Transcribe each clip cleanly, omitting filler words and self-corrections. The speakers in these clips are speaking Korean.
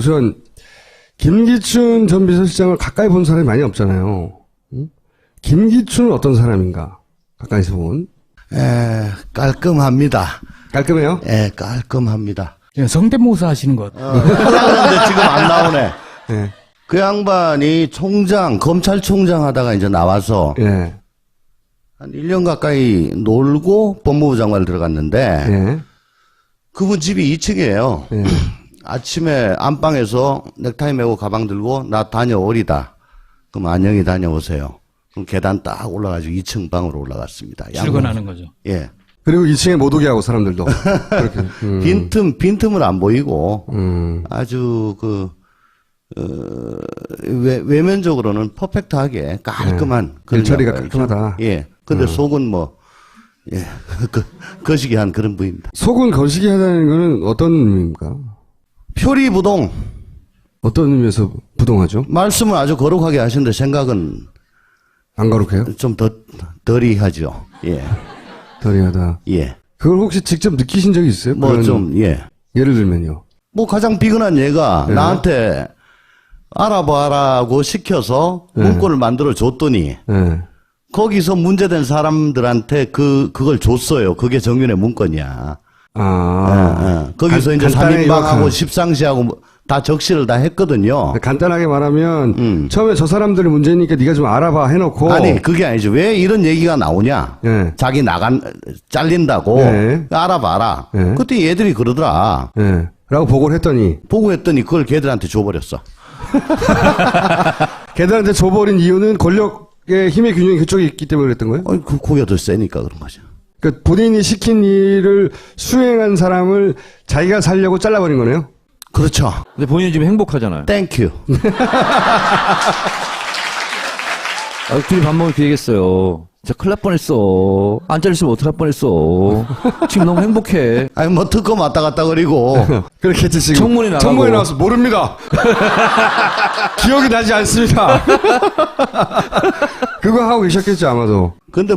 우선 김기춘 전 비서실장을 가까이 본 사람이 많이 없잖아요. 응? 김기춘은 어떤 사람인가? 가까이서 본. 깔끔합니다. 깔끔해요? 깔끔합니다. 성대모사 하시는 것. 하려는데 지금 안 나오네. 예. 그 양반이 검찰총장 하다가 이제 나와서 예. 한 1년 가까이 놀고 법무부 장관을 들어갔는데 예. 그분 집이 2층이에요. 예. 아침에 안방에서 넥타이 메고 가방 들고 나 다녀오리다. 그럼 안녕히 다녀오세요. 그럼 계단 딱 올라가지고 2층 방으로 올라갔습니다. 출근하는 거죠. 예. 그리고 2층에 못 오게 하고 사람들도. 그렇게. 빈틈을 안 보이고 아주 외면적으로는 퍼펙트하게 깔끔한 그런 일처리가 양반이죠. 깔끔하다. 예. 근데 속은 거시기한 그런 부위입니다. 속은 거시기 하다는 거는 어떤 의미입니까? 표리부동. 어떤 의미에서 부동하죠? 말씀을 아주 거룩하게 하시는데 생각은 안 거룩해요? 좀 덜이 하죠. 예. 덜이하다. 예. 그걸 혹시 직접 느끼신 적이 있어요? 예를 들면요. 가장 비근한 얘가 나한테 알아봐라고 시켜서 문건을 만들어 줬더니 예. 거기서 문제된 사람들한테 그걸 줬어요. 그게 정윤의 문건이야. 거기서 이제 간단하게 3인방하고 십상시하고 다 적시를 다 했거든요. 간단하게 말하면 처음에 저 사람들이 문제니까 네가 좀 알아봐 해놓고 아니 그게 아니죠. 왜 이런 얘기가 나오냐. 예. 자기 잘린다고 예. 알아봐라. 예. 그때 얘들이 그러더라. 예. 라고 보고를 했더니 보고했더니 그걸 걔들한테 줘버렸어. 걔들한테 줘버린 이유는 권력의 힘의 균형이 그쪽에 있기 때문에 그랬던 거예요? 고기가 더 세니까 그런 거죠. 그러니까 본인이 시킨 일을 수행한 사람을 자기가 살려고 잘라버린 거네요? 그렇죠. 근데 본인은 지금 행복하잖아요. 땡큐. 둘이 밥 먹을 기회겠어요. 진짜 큰일 날 뻔했어. 안 잘렸으면 어떡할 뻔했어. 지금 너무 행복해. 아니 특검 왔다 갔다 그리고 그렇겠지 지금. 청문회 나가고. 청문회 나와서 모릅니다. 기억이 나지 않습니다. 그거 하고 계셨겠죠 아마도. 근데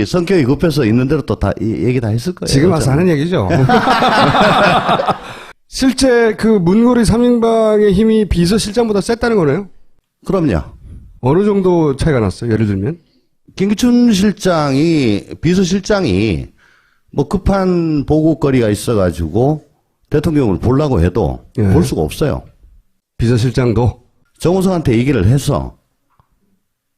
성격이 급해서 있는 대로 또 다 얘기 다 했을 거예요. 지금 와서 하는 얘기죠. 실제 그 문고리 3인방의 힘이 비서실장보다 셌다는 거네요? 그럼요. 어느 정도 차이가 났어요? 예를 들면? 김기춘 비서실장이 급한 보고거리가 있어가지고 대통령을 보려고 해도 예. 볼 수가 없어요. 비서실장도? 정우성한테 얘기를 해서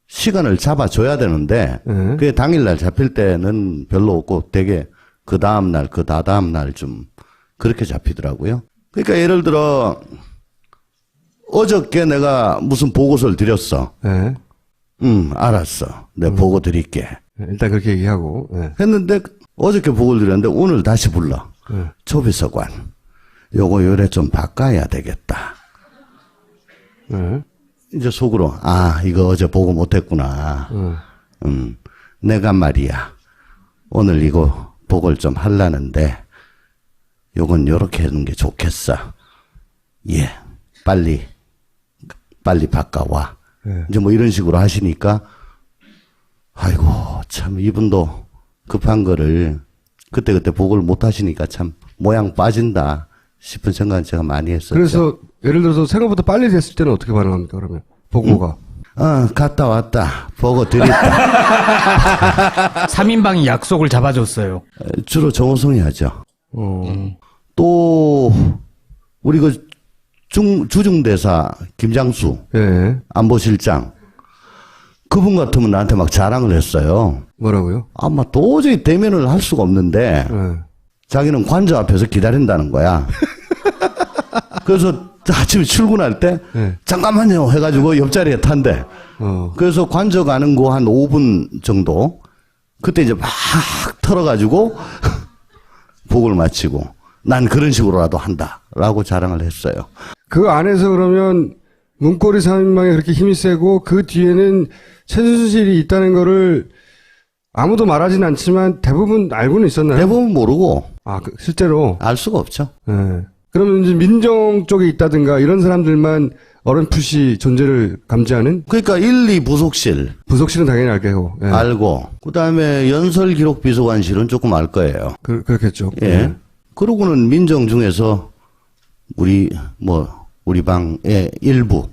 시간을 잡아줘야 되는데 예. 그게 당일날 잡힐 때는 별로 없고 되게 그 다음날 그 다다음날 좀 그렇게 잡히더라고요. 그러니까 예를 들어 어저께 내가 무슨 보고서를 드렸어. 예. 알았어. 내가 보고 드릴게. 일단 그렇게 얘기하고. 예. 했는데 어저께 보고를 드렸는데 오늘 다시 불러. 예. 초비서관. 요거 요래 좀 바꿔야 되겠다. 예. 이제 속으로 이거 어제 보고 못했구나. 내가 말이야. 오늘 이거 보고를 좀 하려는데 요건 요렇게 하는 게 좋겠어. 예. 빨리 바꿔와. 예. 이제 이런 식으로 하시니까 아이고 참 이분도 급한 거를 그때 보고를 못 하시니까 참 모양 빠진다 싶은 생각은 제가 많이 했었죠. 그래서 예를 들어서 생각보다 빨리 됐을 때는 어떻게 반응합니까 그러면? 보고가. 갔다 왔다. 보고 드렸다. 3인방이 약속을 잡아줬어요. 주로 정호성이 하죠. 또 우리 주중대사 김장수 예. 안보실장 그분 같으면 나한테 막 자랑을 했어요. 뭐라고요? 도저히 대면을 할 수가 없는데 예. 자기는 관저 앞에서 기다린다는 거야. 그래서 아침에 출근할 때 네. 잠깐만요 해가지고 옆자리에 탄대. 그래서 관저 가는 거 한 5분 정도 그때 이제 막 털어가지고 보고를 마치고 난 그런 식으로라도 한다라고 자랑을 했어요. 그 안에서 그러면 문고리 3인방이 그렇게 힘이 세고 그 뒤에는 최순실이 있다는 거를 아무도 말하진 않지만 대부분 알고는 있었나요? 대부분 모르고 실제로 알 수가 없죠. 예. 그러면 이제 민정 쪽에 있다든가 이런 사람들만 어렴풋이 존재를 감지하는? 그러니까 1, 2 부속실은 당연히 알게요. 예. 알고 그다음에 연설기록비서관실은 조금 알 거예요. 그렇겠죠. 예. 그러고는 민정 중에서 우리 우리 방의 일부.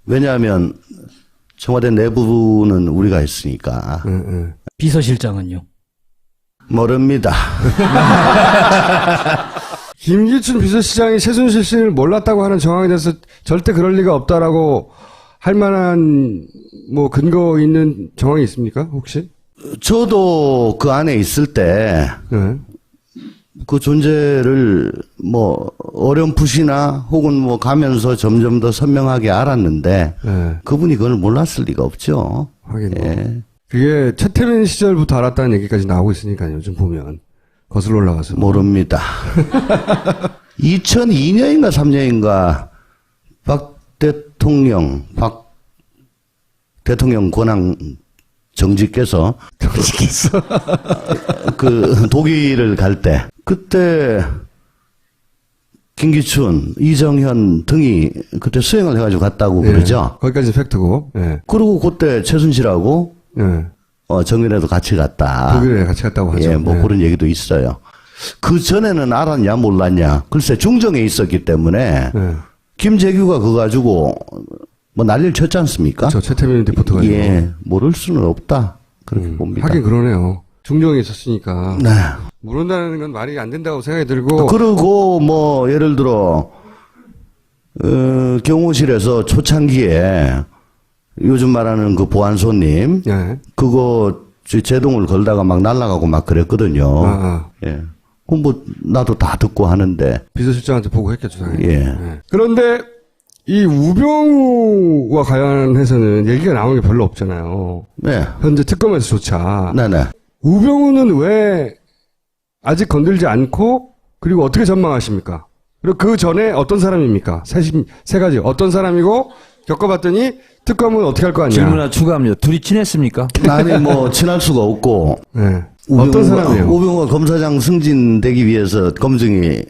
왜냐하면 청와대 내부는 우리가 했으니까. 비서실장은요? 모릅니다. 김기춘 비서실장이 최순실 씨를 몰랐다고 하는 정황에 대해서 절대 그럴 리가 없다라고 할 만한 뭐 근거 있는 정황이 있습니까? 혹시? 저도 그 안에 있을 때 그 네. 존재를 뭐 어렴풋이나 혹은 뭐 가면서 점점 더 선명하게 알았는데 네. 그분이 그걸 몰랐을 리가 없죠. 하긴 뭐. 예. 그게 최태민 시절부터 알았다는 얘기까지 나오고 있으니까요. 요즘 보면 거슬러 올라가서. 모릅니다. 2002년인가 3년인가 박 대통령 권한 정직께서 그 독일을 갈 때 그때 김기춘, 이정현 등이 그때 수행을 해가지고 갔다고 예, 그러죠. 거기까지 팩트고. 예. 그리고 그때 최순실하고 예. 정연회도 같이 갔다. 독일에 같이 갔다고 하죠. 예, 뭐 예. 그런 얘기도 있어요. 그 전에는 알았냐 몰랐냐. 글쎄 중정에 있었기 때문에 예. 김재규가 그거 가지고 뭐 난리를 쳤지 않습니까? 저 최태민 리포터가. 예, 모를 수는 없다. 그렇게 봅니다. 하긴 그러네요. 중정에 있었으니까. 네. 모른다는 건 말이 안 된다고 생각이 들고. 그리고 뭐 예를 들어 경호실에서 초창기에 요즘 말하는 그 보안소님 예. 그거 제동을 걸다가 막 날아가고 막 그랬거든요. 예. 그럼 뭐 나도 다 듣고 하는데 비서실장한테 보고했겠죠, 당연히. 예. 예. 그런데 이 우병우와 관련해서는 얘기가 나오는 게 별로 없잖아요. 네. 현재 특검에서조차. 네네. 우병우는 왜 아직 건들지 않고 그리고 어떻게 전망하십니까? 그리고 그 전에 어떤 사람입니까? 세 가지. 어떤 사람이고 겪어봤더니 특검은 어떻게 할 거 아니야? 질문 하나 추가합니다. 둘이 친했습니까? 아니 뭐 친할 수가 없고 네. 어떤 사람이에요? 우병우가 검사장 승진되기 위해서 검증이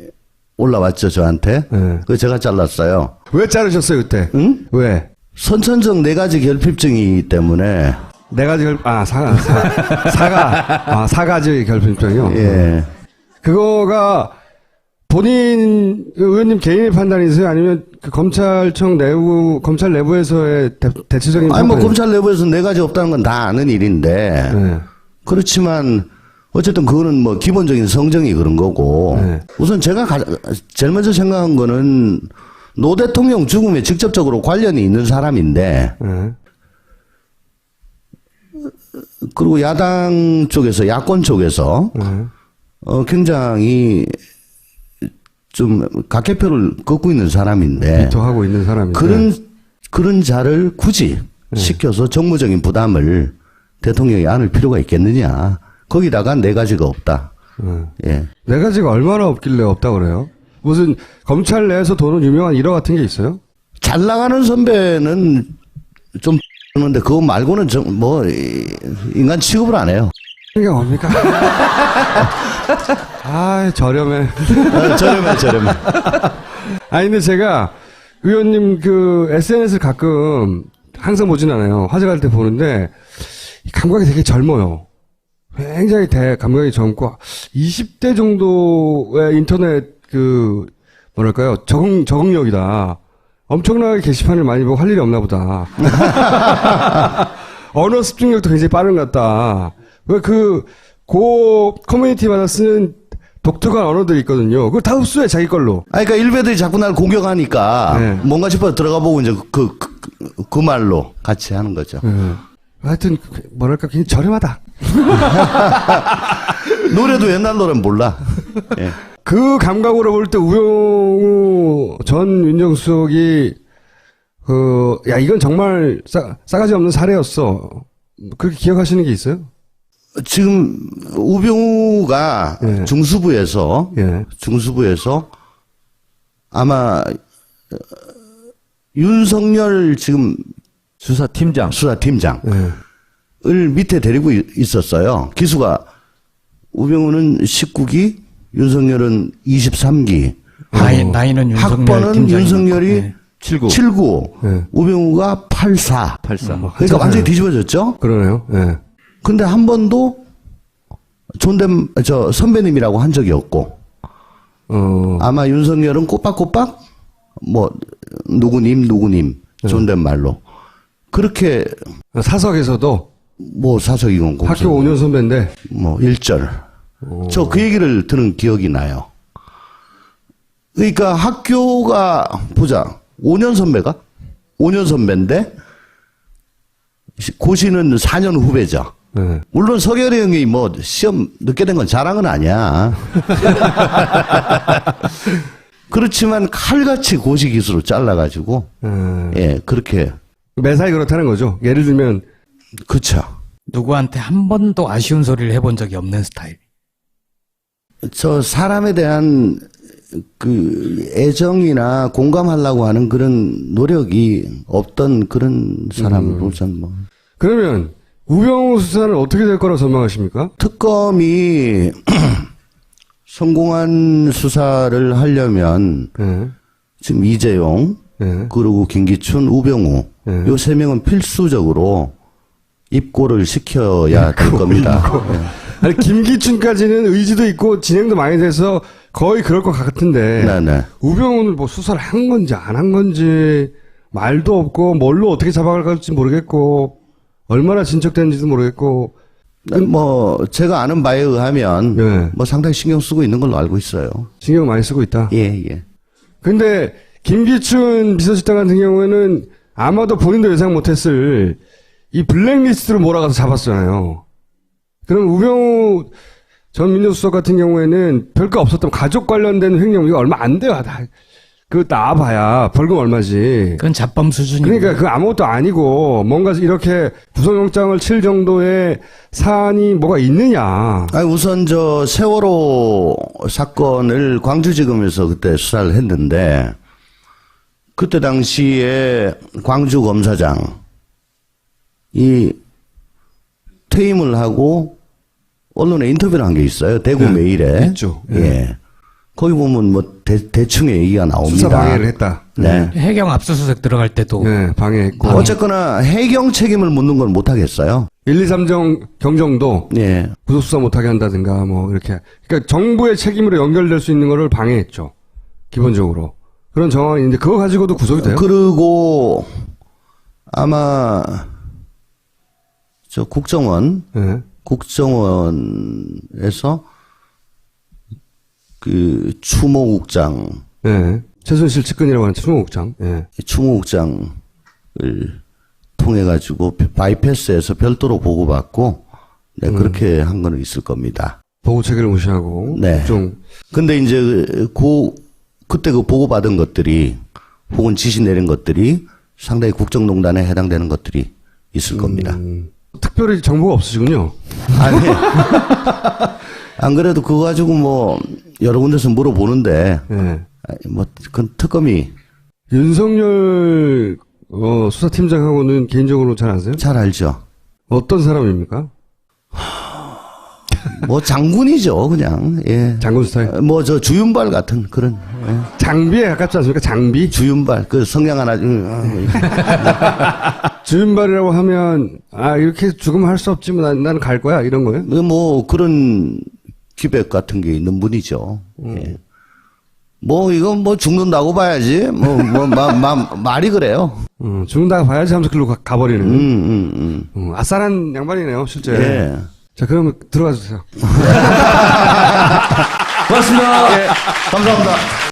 올라왔죠 저한테. 네. 그 제가 잘랐어요. 왜 자르셨어요 그때? 응? 왜? 선천적 4가지 결핍증이기 때문에. 네 가지 사가지 결핍증이요. 예. 그거가 본인 의원님 개인의 판단이세요? 아니면 그 검찰 내부에서의 대체적인 아니 뭐 판단이세요? 검찰 내부에서 4가지 없다는 건 다 아는 일인데. 네. 그렇지만 어쨌든 그거는 뭐 기본적인 성정이 그런 거고. 네. 우선 제가 제일 먼저 생각한 거는 노 대통령 죽음에 직접적으로 관련이 있는 사람인데. 네. 그리고 야당 쪽에서 야권 쪽에서 굉장히 좀 각개표를 걷고 있는 사람인데 비토하고 있는 사람인데 그런 자를 굳이 시켜서 정무적인 부담을 대통령이 안을 필요가 있겠느냐. 거기다가 4가지가 없다. 예. 4가지가 얼마나 없길래 없다 그래요? 무슨 검찰 내에서 도는 유명한 일화 같은 게 있어요? 잘 나가는 선배는 좀 그런데 그거 말고는 뭐 인간 취급을 안 해요. 이게 뭡니까? 아, 저렴해. 저렴해. 아니, 근데 제가 의원님 그 SNS를 가끔 항상 보진 않아요. 화제갈 때 보는데 이 감각이 되게 젊어요. 굉장히 감각이 젊고 20대 정도의 인터넷 그 뭐랄까요 적응력이다. 엄청나게 게시판을 많이 보고 할 일이 없나 보다. 언어 습득력도 굉장히 빠른 것 같다. 왜 고 커뮤니티마다 쓰는 독특한 언어들이 있거든요. 그걸 다 흡수해 자기 걸로. 아니, 그러니까 일베들이 자꾸 날 공격하니까 네. 뭔가 싶어서 들어가 보고 이제 그 말로 같이 하는 거죠. 하여튼 뭐랄까 굉장히 저렴하다. 노래도 옛날 노래는 몰라. 예. 그 감각으로 볼 때 우병우 전 민정수석이 야 이건 정말 싸가지 없는 사례였어. 그렇게 기억하시는 게 있어요? 지금 우병우가 예. 중수부에서 아마 윤석열 지금 수사팀장. 수사팀장을 예. 밑에 데리고 있었어요. 기수가 우병우는 19기, 윤석열은 23기. 나이는 윤석열 학번은 팀장이고. 윤석열이 네. 79, 네. 우병우가 84. 84. 그러니까 완전히 뒤집어졌죠? 그러네요. 예. 근데 한 번도 선배님이라고 한 적이 없고, 아마 윤석열은 꼬박꼬박, 뭐 누구님 존댓말로 그렇게 사석에서도 뭐 사석이건 공석 학교 5년 선배인데 뭐 1절 저 그 얘기를 들은 기억이 나요. 그러니까 학교가 보자 5년 선배가 5년 선배인데 고시는 4년 후배죠. 네. 물론 서결이 형이 뭐 시험 늦게 된 건 자랑은 아니야. 그렇지만 칼같이 고시 기수로 잘라가지고 예 그렇게 매사에 그렇다는 거죠. 예를 들면 그쵸. 누구한테 한 번도 아쉬운 소리를 해본 적이 없는 스타일. 저 사람에 대한 그 애정이나 공감하려고 하는 그런 노력이 없던 그런 사람으로 전 뭐. 그러면 우병우 수사는 어떻게 될 거라고 전망하십니까? 특검이 성공한 수사를 하려면 네. 지금 이재용 네. 그리고 김기춘, 우병우 네. 요 세 명은 필수적으로 입고를 시켜야 될 겁니다. 아니 김기춘까지는 의지도 있고 진행도 많이 돼서 거의 그럴 것 같은데 네네. 우병우는 뭐 수사를 한 건지 안 한 건지 말도 없고 뭘로 어떻게 잡아갈지 모르겠고 얼마나 진척되는지도 모르겠고 뭐 제가 아는 바에 의하면 네. 뭐 상당히 신경 쓰고 있는 걸로 알고 있어요. 신경 많이 쓰고 있다. 예. 근데 김기춘 비서실장 같은 경우에는 아마도 본인도 예상 못했을 이 블랙리스트로 몰아가서 잡았잖아요. 그럼 우병우 전 민정수석 같은 경우에는 별거 없었던 가족 관련된 횡령 이거 얼마 안 돼요. 그거 나와봐야 벌금 얼마지. 그건 잡범 수준이고. 그러니까 그 아무것도 아니고 뭔가 이렇게 구속영장을 칠 정도의 사안이 뭐가 있느냐. 아니 우선 저 세월호 사건을 광주지검에서 그때 수사를 했는데 그때 당시에 광주 검사장이 퇴임을 하고 언론에 인터뷰를 한 게 있어요. 대구 네, 메일에. 있죠. 예. 거기 보면 뭐 대충의 얘기가 나옵니다. 수사 방해를 했다. 네. 해경 압수수색 들어갈 때도 네, 방해했고. 어쨌거나 해경 책임을 묻는 건 못하겠어요. 1, 2, 3정 경정도 예. 구속수사 못하게 한다든가 뭐 이렇게. 그러니까 정부의 책임으로 연결될 수 있는 거를 방해했죠. 기본적으로. 그런 정황이 있는데 그거 가지고도 구속이 돼요? 그리고 아마 저 국정원 네. 국정원에서 그 추모국장, 네. 최순실 측근이라고 하는 추모국장. 네. 추모국장을 통해 가지고 바이패스에서 별도로 보고받고 네, 그렇게 한 거는 있을 겁니다. 보고 체계를 무시하고. 네. 좀 근데 이제 그때 그 보고받은 것들이 혹은 지시 내린 것들이 상당히 국정농단에 해당되는 것들이 있을 겁니다. 특별히 정보가 없으시군요. 아니, 안 그래도 그거 가지고 뭐 여러 군데서 물어보는데 네. 뭐 그건 특검이 윤석열 수사팀장하고는 개인적으로 잘 아세요? 잘 알죠. 어떤 사람입니까? 뭐 장군이죠, 그냥. 예. 장군 스타일. 뭐 저 주윤발 같은 그런 예. 장비에 가깝지 않습니까? 장비? 주윤발 그 성냥 하나 주윤발이라고 하면 이렇게 죽으면 할 수 없지 뭐 나는 갈 거야 이런 거예요? 뭐 그런 기백 같은 게 있는 분이죠. 예. 뭐 이건 뭐 죽는다고 봐야지. 말이 그래요. 죽는다고 봐야지 하면서 글로 가버리는. 아싸란 양반이네요 실제. 예. 자 그럼 들어가 주세요. 고맙습니다. 감사합니다.